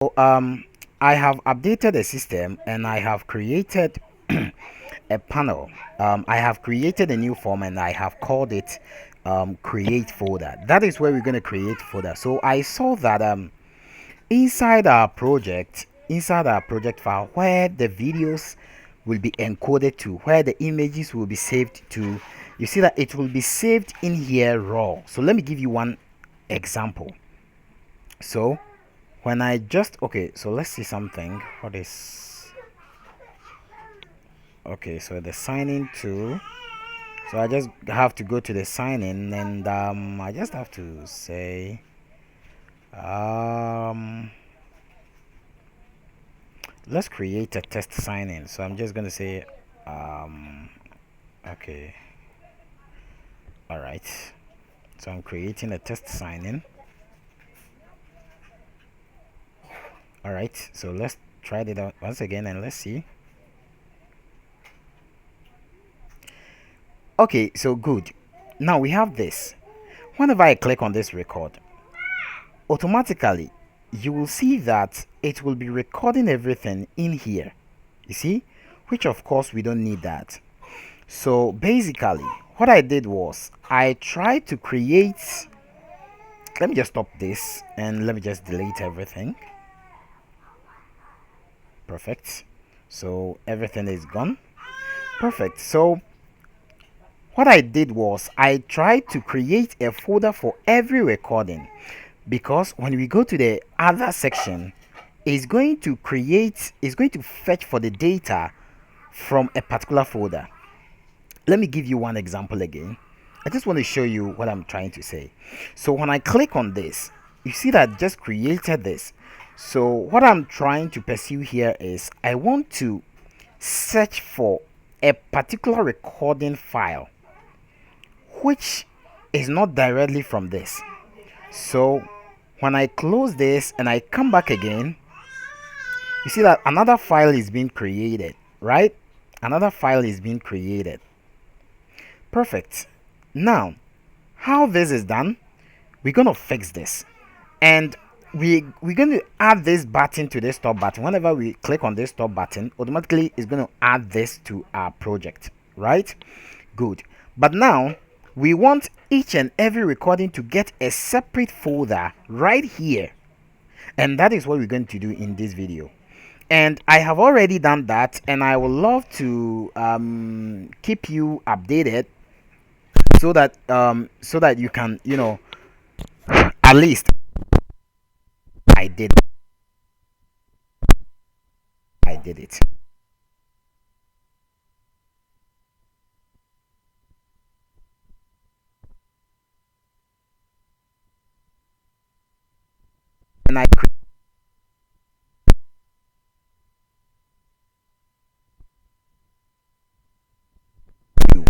So, I have updated the system and I have created a panel. I have created a new form and I have called it create folder. That is where we're going to create folder. So I saw that inside our project file, where the videos will be encoded to, where the images will be saved to, you see that it will be saved in here raw. So let me give you one example. So when I just okay, so let's see something. What is okay? So the sign in tool. So I just have to go to the sign in and I just have to say um let's create a test sign in. So I'm just gonna say um okay, all right. So I'm creating a test sign in. All right, so let's try it out once again and let's see. Okay, so good. Now we have this. Whenever I click on this record, automatically you will see that it will be recording everything in here. You see, which of course we don't need that. So basically what I did was I tried to create, let me just stop this and let me just delete everything. Perfect. So everything is gone. Perfect. So what I did was I tried to create a folder for every recording, because when we go to the other section, it's going to fetch for the data from a particular folder. Let me give you one example again. I just want to show you what I'm trying to say. So when I click on this, you see that I just created this. So what I'm trying to pursue here is I want to search for a particular recording file which is not directly from this. So when I close this and I come back again, you see that another file is being created, right? Another file is being created. Perfect. Now, how this is done, we're going to fix this. And we're going to add this button to this stop button. Whenever we click on this stop button, automatically it's going to add this to our project, right? Good. But now we want each and every recording to get a separate folder right here, and that is what we're going to do in this video. And I have already done that, and I would love to keep you updated so that you can, at least I did I did it. And I you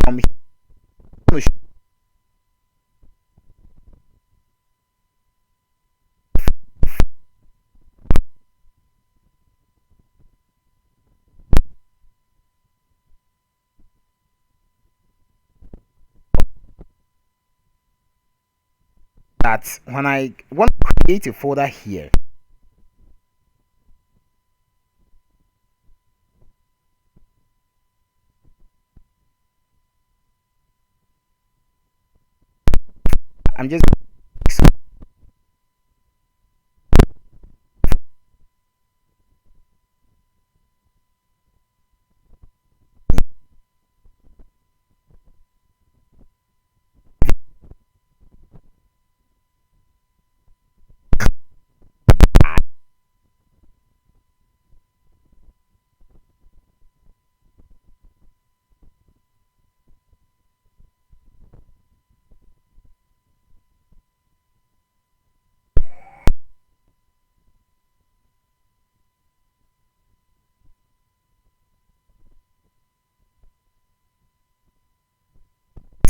from here that when I want to create a folder here, I'm just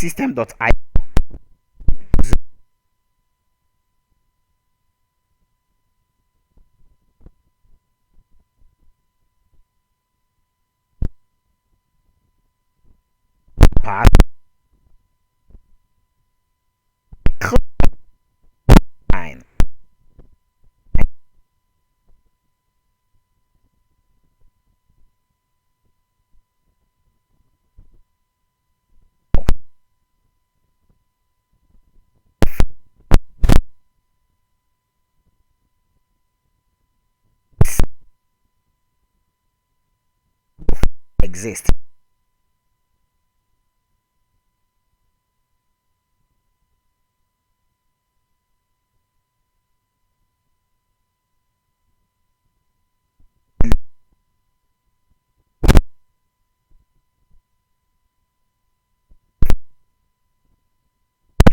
system.i path line exists.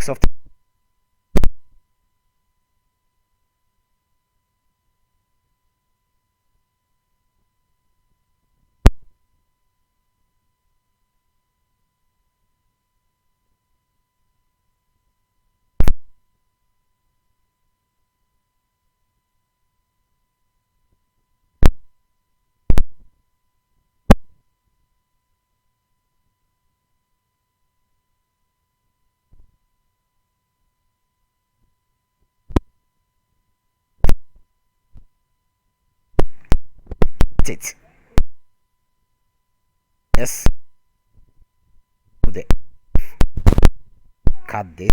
Of it. Yes, the cut this.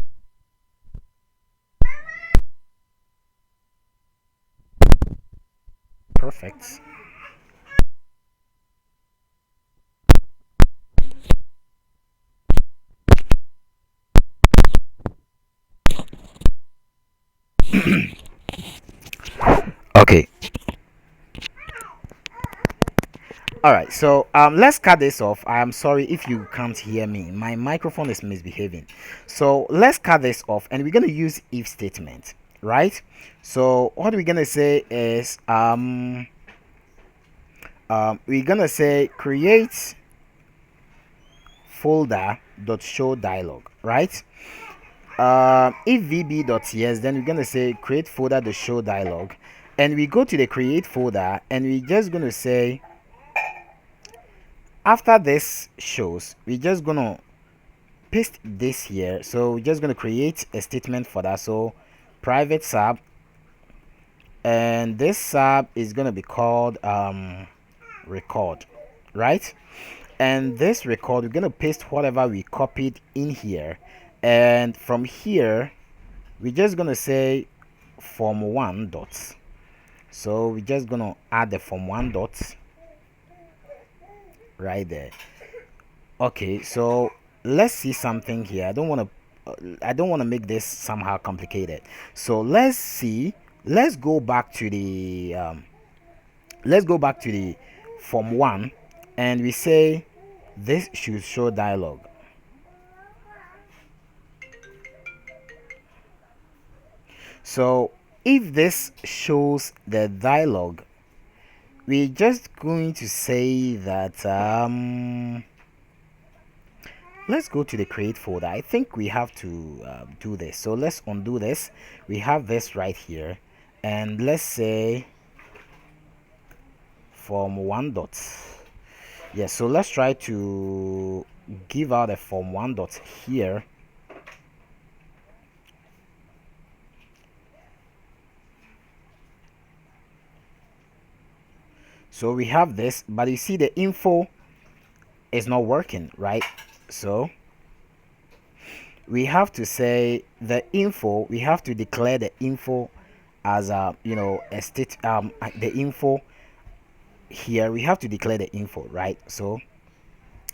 Perfect. Okay. All right. So let's cut this off. I am sorry if you can't hear me. My microphone is misbehaving. So let's cut this off, and we're gonna use if statement, right? So what we're gonna say is we're gonna say create folder dot show dialog, right? If vb.yes, then we're gonna say create folder dot show dialog, and we go to the create folder, and we're just gonna say after this shows, we're just gonna paste this here. So we're just gonna create a statement for that. So private sub, and this sub is gonna be called record, right? And this record, we're gonna paste whatever we copied in here, and from here we're just gonna say form one dots. So we're just gonna add the form one dots right there. Okay, so let's see something here. I don't want to make this somehow complicated. So let's see. Let's go back to the form one, and we say this should show dialog. So if this shows the dialog, we're just going to say that let's go to the create folder. I think we have to do this. So let's undo this. We have this right here, and let's say form one dot. Yes, so let's try to give out a form one dot here. So we have this, but you see the info is not working, right? So we have to say the info, we have to declare the info as a a state the info here, we have to declare the info, right? So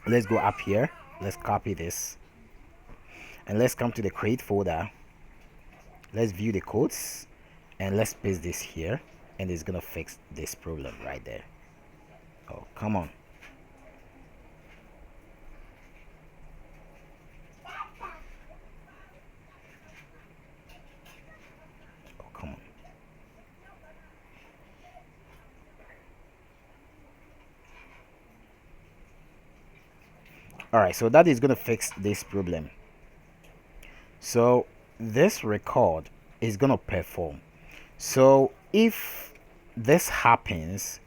let's go up here, let's copy this, and let's come to the create folder. Let's view the codes, and let's paste this here, and it's gonna fix this problem right there. Oh, come on. Oh, come on. All right, so that is gonna fix this problem. So this record is gonna perform. So if this happens,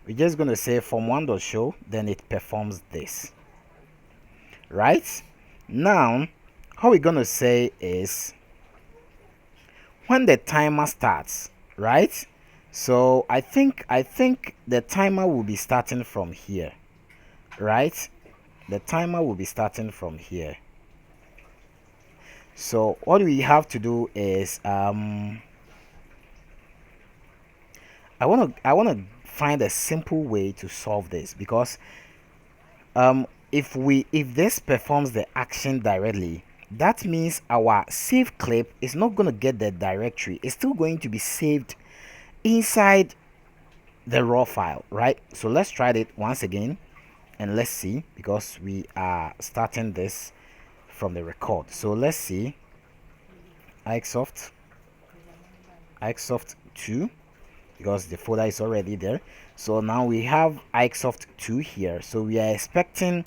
we're just gonna say form1.show, then it performs this, right? Now how we're gonna say is when the timer starts, right? So I think the timer will be starting from here, right? The timer will be starting from here. So what we have to do is I want to find a simple way to solve this, because if this performs the action directly, that means our save clip is not going to get the directory. It's still going to be saved inside the raw file, right? So let's try it once again and let's see, because we are starting this from the record. So let's see, Ikesoft 2, because the folder is already there. So now we have Ikesoft 2 here. So we are expecting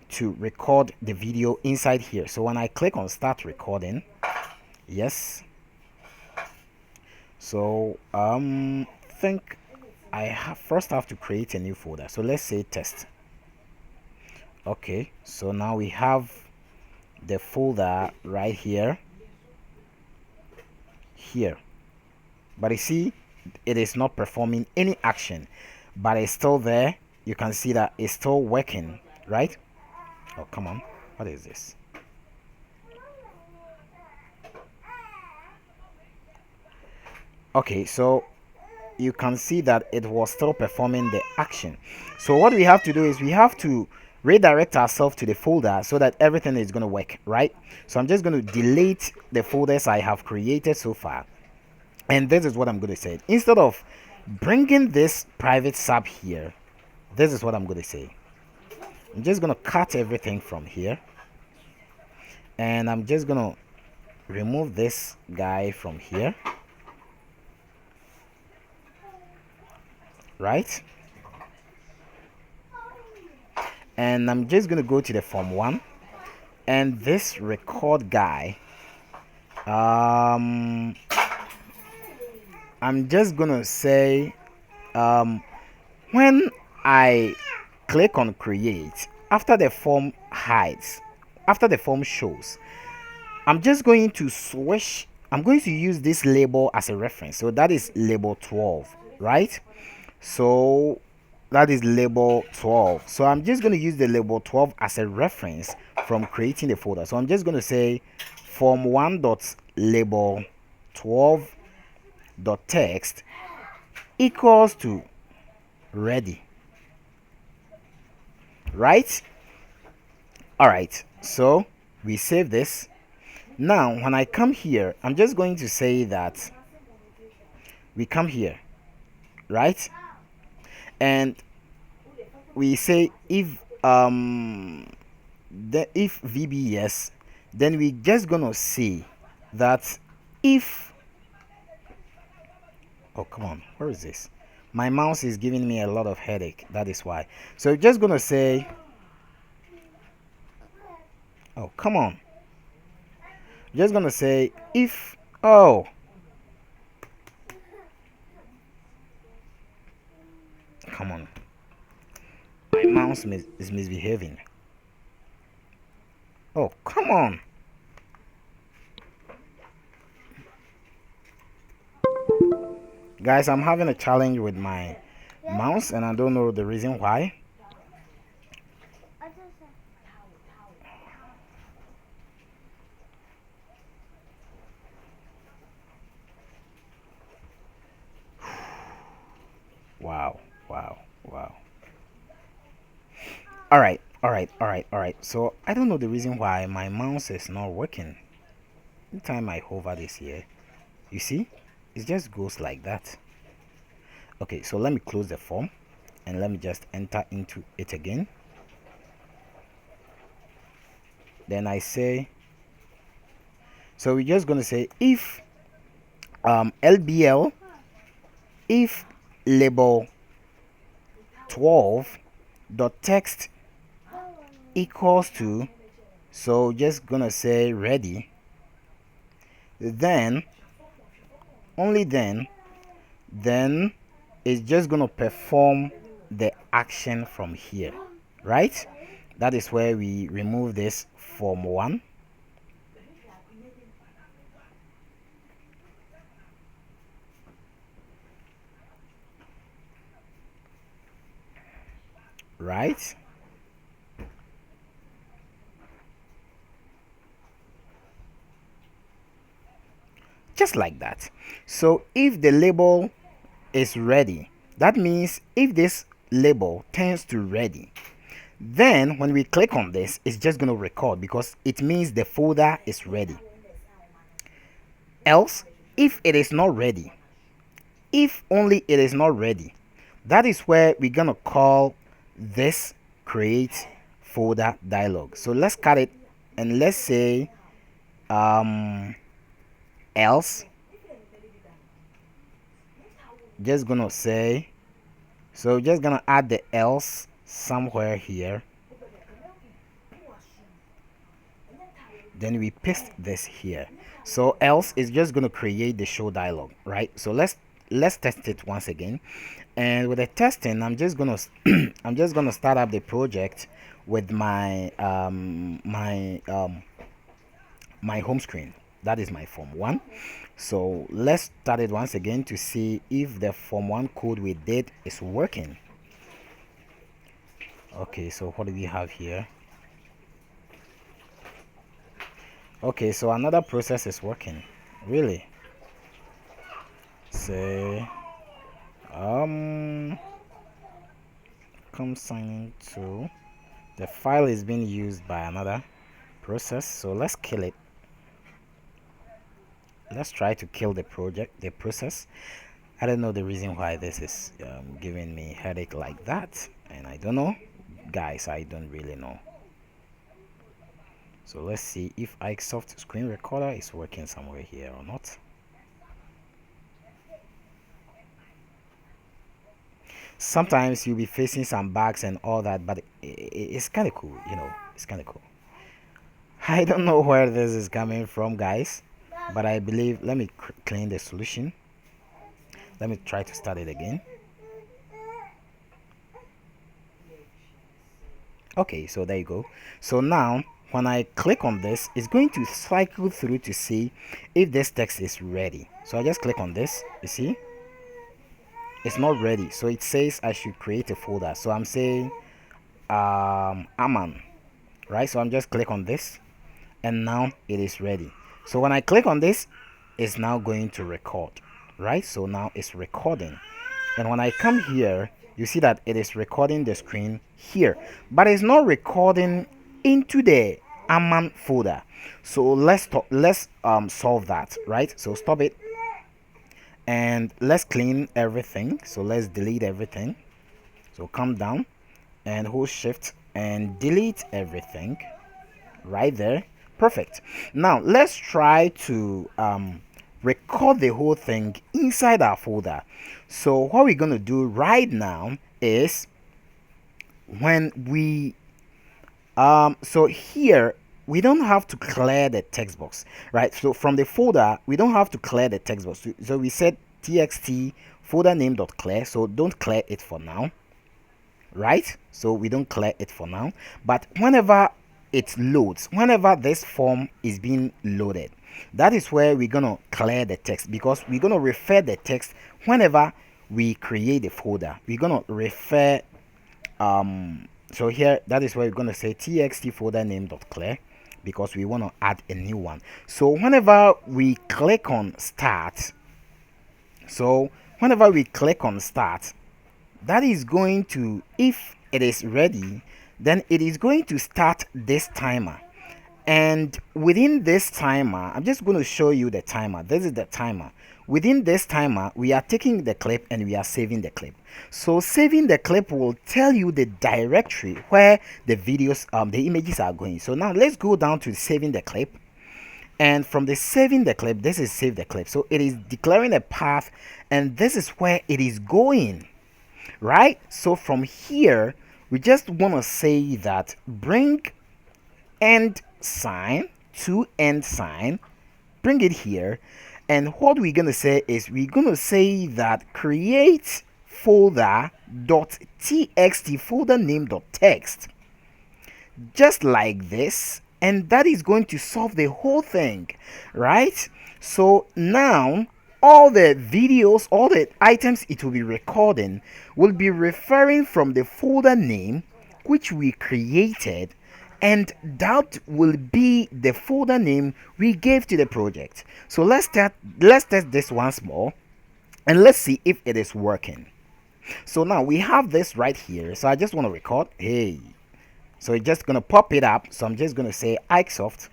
to record the video inside here. So when I click on start recording, yes. So think I first have to create a new folder. So let's say test. Okay, so now we have the folder right here, but you see it is not performing any action, but it's still there. You can see that it's still working, right? Oh, come on, what is this? Okay, so you can see that it was still performing the action. So what we have to do is we have to redirect ourselves to the folder so that everything is going to work, right? So I'm just going to delete the folders I have created so far, and this is what I'm going to say. Instead of bringing this private sub here, this is what I'm going to say. I'm just going to cut everything from here, and I'm just going to remove this guy from here, right? And I'm just going to go to the form1, and this record guy, I'm just going to say when I click on create, after the form hides, after the form shows, I'm just going to switch. I'm going to use this label as a reference. So that is label 12, right? So that is label 12. So I'm just going to use the label 12 as a reference from creating the folder. So I'm just going to say form1.label 12.text equals to ready, right? All right, so we save this. Now when I come here, I'm just going to say that we come here, right? And we say if if VB yes, then we just gonna see that if, oh come on, where is this? My mouse is giving me a lot of headache, that is why. So we're just gonna say, oh come on, just gonna say if, oh come on, my mouse is misbehaving. Oh come on, guys, I'm having a challenge with my mouse and I don't know the reason why. Wow, wow, wow. All right, all right, all right, all right. So I don't know the reason why my mouse is not working. Anytime I hover this here, you see, it just goes like that. Okay, so let me close the form and let me just enter into it again. Then I say, so we're just going to say if LBL, if label 12.text equals to, so just gonna say ready, then only then it's just gonna perform the action from here, right? That is where we remove this form 1. Right, just like that. So if the label is ready, that means if this label turns to ready, then when we click on this, it's just going to record because it means the folder is ready. Else, if it is not ready, if only it is not ready, that is where we're going to call this create folder dialog. So let's cut it and let's say else, just gonna say, so just gonna add the else somewhere here, then we paste this here. So else is just going to create the show dialog, right? So let's test it once again. And with the testing, I'm just gonna I'm just gonna start up the project with my my home screen. That is my form 1. So let's start it once again to see if the form 1 code we did is working. Okay, so what do we have here? Okay, so another process is working. Really? Say come sign to the file is being used by another process, so let's kill it. Let's try to kill the process. I don't know the reason why this is giving me headache like that, and I don't know, guys, I don't really know. So let's see if iSoft screen recorder is working somewhere here or not. Sometimes you'll be facing some bugs and all that, but it's kind of cool, you know. It's kind of cool. I don't know where this is coming from, guys, but I believe, let me clean the solution. Let me try to start it again. Okay, so there you go. So now when I click on this, it's going to cycle through to see if this text is ready. So I just click on this, you see it's not ready, so it says I should create a folder. So I'm saying Aman, right? So I'm just click on this and now it is ready. So when I click on this, it's now going to record, right? So now it's recording, and when I come here, you see that it is recording the screen here, but it's not recording into the Aman folder. So let's solve that, right? So stop it and let's clean everything. So let's delete everything. So come down and hold shift and delete everything right there. Perfect. Now let's try to record the whole thing inside our folder. So what we're going to do right now is when we so here we don't have to clear the text box, right? So from the folder we don't have to clear the text box. So we said txt folder name dot clear, so don't clear it for now, right? So we don't clear it for now, but whenever it loads, whenever this form is being loaded, that is where we're gonna clear the text, because we're gonna refer the text whenever we create a folder. We're gonna refer so here, that is where we're going to say txt folder name dot clear, because we want to add a new one. So whenever we click on start, that is going to, if it is ready, then it is going to start this timer. And within this timer, I'm just going to show you the timer. This is the timer. Within this timer, we are taking the clip and we are saving the clip. So saving the clip will tell you the directory where the videos, the images are going. So now let's go down to saving the clip. And from the saving the clip, this is save the clip. So it is declaring a path, and this is where it is going, right? So from here, we just want to say that bring end sign to end sign bring it here, and what we're gonna say is we're gonna say that create folder dot txt folder name dot text, just like this, and that is going to solve the whole thing, right? So now all the videos, all the items it will be recording will be referring from the folder name which we created, and that will be the folder name we gave to the project. So let's test this once more, and let's see if it is working. So now we have this right here, so I just want to record, hey, so it's just gonna pop it up. So I'm just gonna say Ikesoft.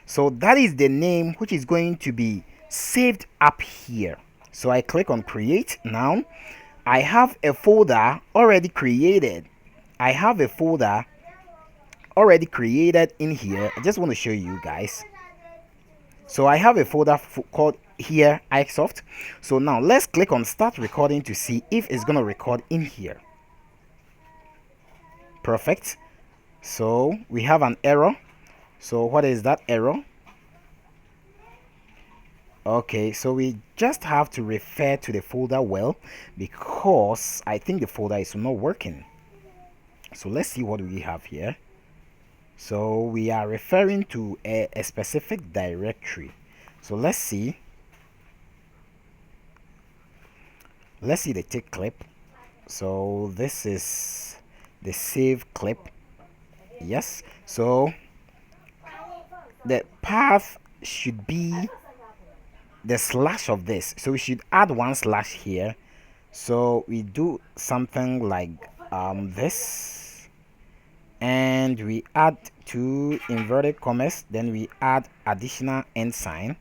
So that is the name which is going to be saved up here. So I click on create. Now I have a folder already created. I have a folder already created in here. I just want to show you guys. So I have a folder called here Ikesoft. So now let's click on start recording to see if it's gonna record in here. Perfect. So we have an error. So what is that error? Okay, so we just have to refer to the folder well, because I think the folder is not working. So let's see what we have here. So we are referring to a specific directory. So let's see the tick clip. So this is the save clip. Yes, so the path should be the slash of this, so we should add one slash here. So we do something like this, and we add two inverted commas, then we add additional end sign,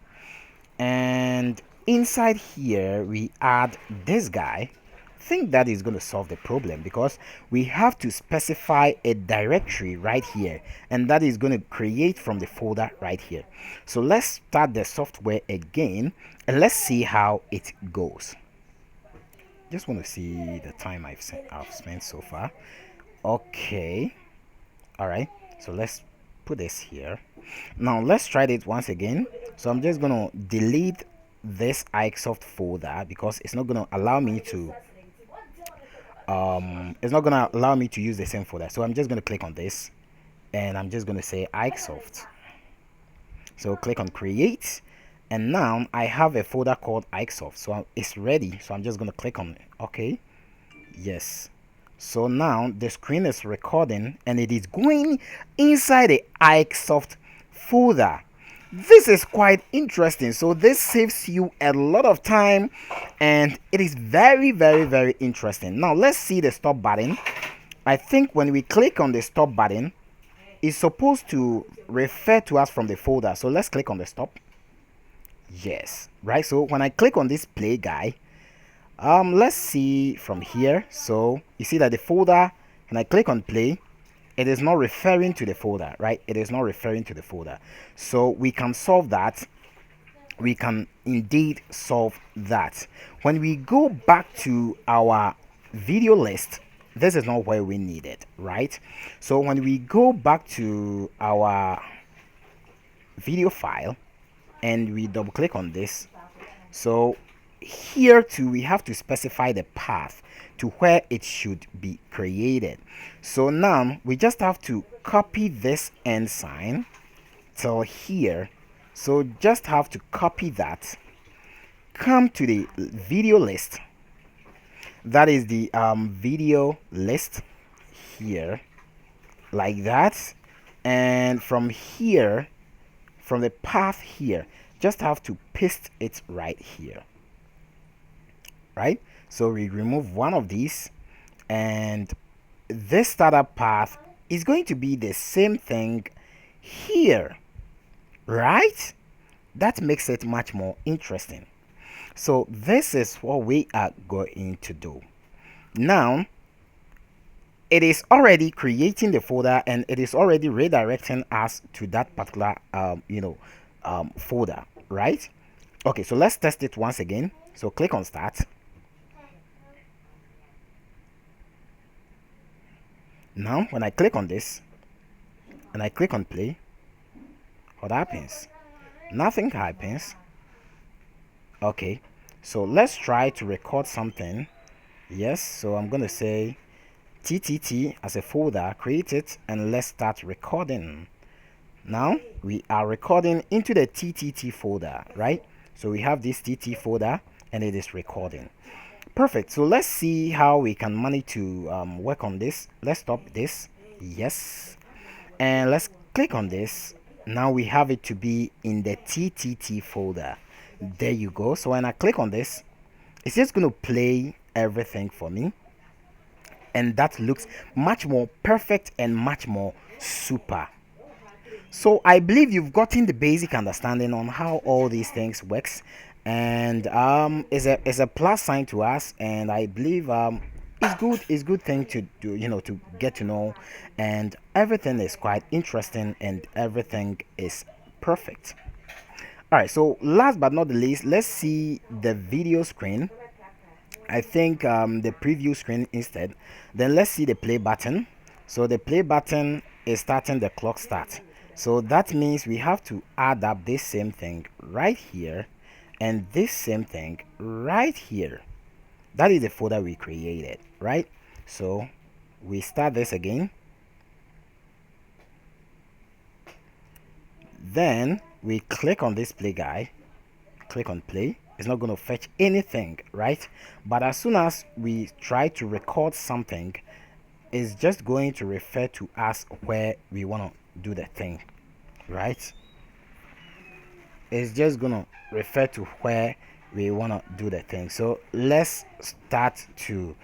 and inside here we add this guy. I think that is going to solve the problem, because we have to specify a directory right here, and that is going to create from the folder right here. So let's start the software again, and let's see how it goes. Just want to see the time I've spent so far. Okay, all right, so let's put this here. Now let's try it once again. So I'm just going to delete this Ikesoft folder, because it's not going to allow me to use the same folder. So I'm just going to click on this, and I'm just going to say Ikesoft. So click on create, and now I have a folder called Ikesoft, so it's ready. So I'm just going to click on it. Okay, yes. So now the screen is recording, and it is going inside the Ikesoft folder. This is quite interesting. So this saves you a lot of time, and it is very, very, very interesting. Now let's see the stop button. I think when we click on the stop button, it's supposed to refer to us from the folder. So let's click on the stop. Yes, right. So when I click on this play guy, let's see from here. So you see that the folder, and I click on play, it is not referring to the folder, right? It is not referring to the folder. So we can solve that. We can indeed solve that. When we go back to our video list, this is not where we need it, right? So when we go back to our video file, and we double click on this, so here too we have to specify the path to where it should be created. So now we just have to copy this end sign till here. So just have to copy that, come to the video list, that is the video list here, like that, and from here, from the path here, just have to paste it right here, right? So we remove one of these, and this startup path is going to be the same thing here, right? That makes it much more interesting. So this is what we are going to do. Now it is already creating the folder, and it is already redirecting us to that particular folder, right? Okay, so let's test it once again. So click on start. Now when I click on this and I click on play, what happens? Nothing happens. Okay, so let's try to record something. Yes, so I'm gonna say TTT as a folder, create it, and let's start recording. Now we are recording into the TTT folder, right? So we have this TT folder and it is recording. Perfect. So let's see how we can manage to work on this. Let's stop this. Yes, and let's click on this. Now we have it to be in the TTT folder. There you go. So when I click on this, it's just going to play everything for me, and that looks much more perfect and much more super. So I believe you've gotten the basic understanding on how all these things works, and is a plus sign to us, and I believe it's good thing to do, to get to know, and everything is quite interesting and everything is perfect. All right, so last but not the least, let's see the video screen. I think the preview screen instead. Then let's see the play button. So the play button is starting the clock start. So that means we have to add up this same thing right here and this same thing right here. That is the folder we created, right? So we start this again. Then we click on this play guy, click on play. It's not going to fetch anything, right? But as soon as we try to record something, it's just going to refer to us where we want to do the thing, right? It's just going to refer to where we want to do the thing. So let's start to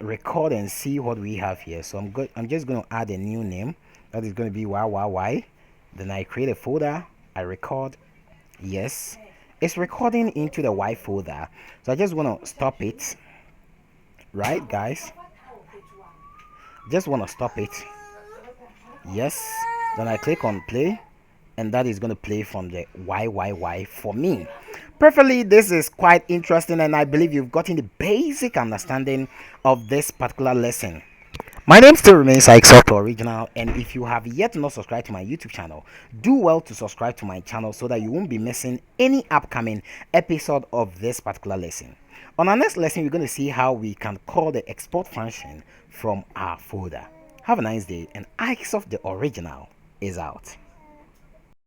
record and see what we have here. So I'm just going to add a new name. That is going to be YYY. Then I create a folder, I record. Yes, it's recording into the Y folder. So I just want to stop it, right guys? Just want to stop it. Yes, then I click on play, and that is going to play from the YYY for me. Perfectly, this is quite interesting, and I believe you've gotten the basic understanding of this particular lesson. My name still remains Expiry Original, and if you have yet not subscribed to my YouTube channel, do well to subscribe to my channel so that you won't be missing any upcoming episode of this particular lesson. On our next lesson, we're going to see how we can call the export function from our folder. Have a nice day, and Expiry the Original is out.